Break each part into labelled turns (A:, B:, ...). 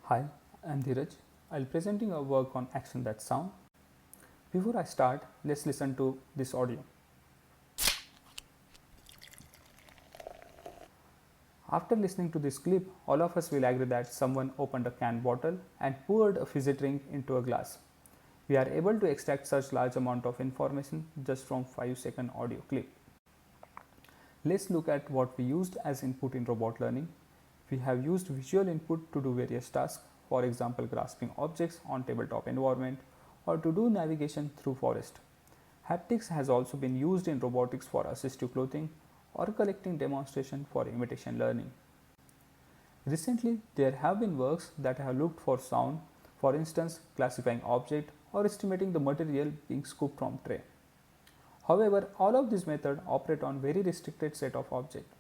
A: Hi, I'm Dheeraj. I'll presenting a work on action that's sound. Before I start, let's listen to this audio. After listening to this clip, all of us will agree that someone opened a can bottle and poured a fizzy drink into a glass. We are able to extract such large amount of information just from 5-second audio clip. Let's look at what we used as input in robot learning. We have used visual input to do various tasks, for example grasping objects on tabletop environment or to do navigation through forest. Haptics has also been used in robotics for assistive clothing or collecting demonstration for imitation learning. Recently, there have been works that have looked for sound, for instance classifying object or estimating the material being scooped from tray. However, all of these methods operate on very restricted set of objects.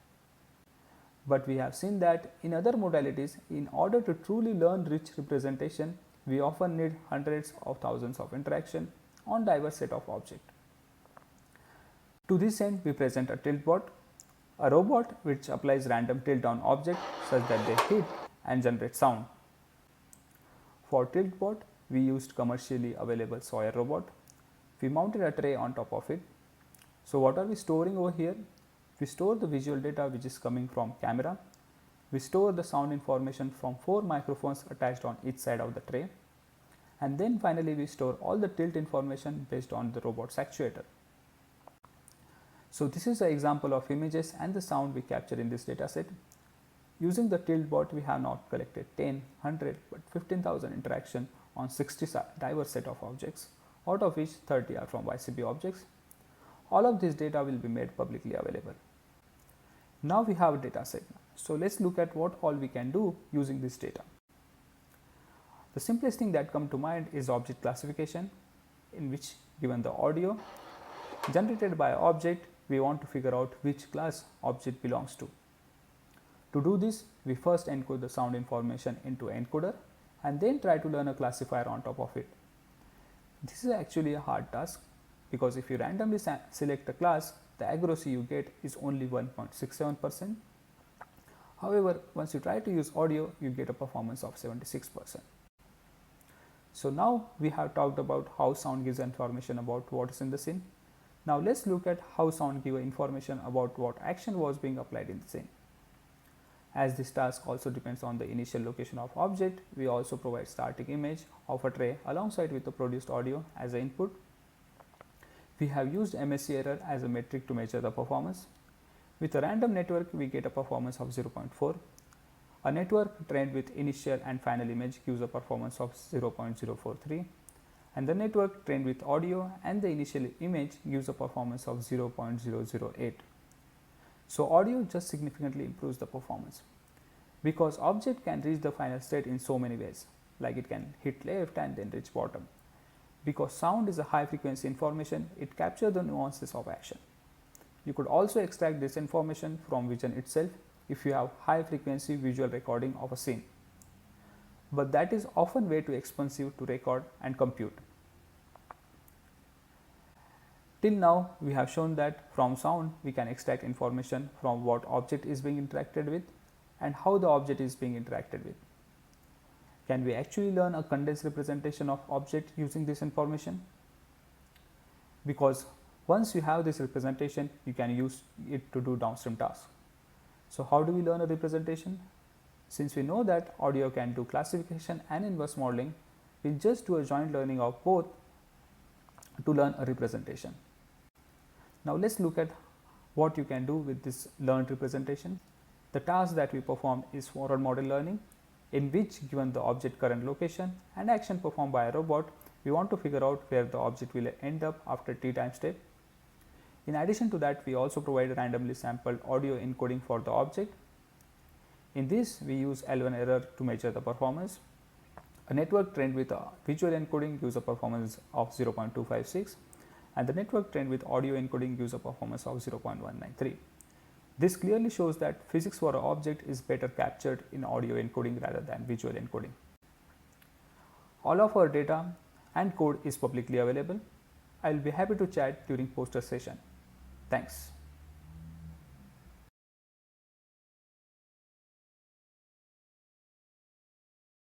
A: But we have seen that in other modalities, in order to truly learn rich representation, we often need hundreds of thousands of interactions on diverse set of objects. To this end, we present a tilt bot, a robot which applies random tilt on objects such that they hit and generate sound. For tilt bot, we used commercially available Sawyer robot. We mounted a tray on top of it. So what are we storing over here? We store the visual data which is coming from camera. We store the sound information from 4 microphones attached on each side of the tray. And then finally we store all the tilt information based on the robot's actuator. So this is an example of images and the sound we capture in this dataset. Using the tilt bot, we have not collected 10, 100 but 15,000 interactions on 60 diverse set of objects, out of which 30 are from YCB objects. All of this data will be made publicly available. Now we have a data set. So let's look at what all we can do using this data. The simplest thing that comes to mind is object classification, in which given the audio generated by an object, we want to figure out which class object belongs to. To do this, we first encode the sound information into an encoder and then try to learn a classifier on top of it. This is actually a hard task because if you randomly select a class, the accuracy you get is only 1.67%. However, once you try to use audio, you get a performance of 76%. So now we have talked about how sound gives information about what is in the scene. Now let's look at how sound gives information about what action was being applied in the scene. As this task also depends on the initial location of object, we also provide static image of a tray alongside with the produced audio as an input. We have used MSE error as a metric to measure the performance. With a random network, we get a performance of 0.4. A network trained with initial and final image gives a performance of 0.043. And the network trained with audio and the initial image gives a performance of 0.008. So audio just significantly improves the performance because object can reach the final state in so many ways, like it can hit left and then reach bottom. Because sound is a high frequency information, it captures the nuances of action. You could also extract this information from vision itself if you have high frequency visual recording of a scene. But that is often way too expensive to record and compute. Till now, we have shown that from sound, we can extract information from what object is being interacted with and how the object is being interacted with. Can we actually learn a condensed representation of object using this information? Because once you have this representation, you can use it to do downstream tasks. So how do we learn a representation? Since we know that audio can do classification and inverse modeling, we'll just do a joint learning of both to learn a representation. Now let's look at what you can do with this learned representation. The task that we performed is forward model learning, in which given the object current location and action performed by a robot, we want to figure out where the object will end up after t time step. In addition to that, we also provide randomly sampled audio encoding for the object. In this, we use L1 error to measure the performance. A network trained with a visual encoding gives a performance of 0.256 and the network trained with audio encoding gives a performance of 0.193. This clearly shows that physics for an object is better captured in audio encoding rather than visual encoding. All of our data and code is publicly available. I will be happy to chat during poster session. Thanks.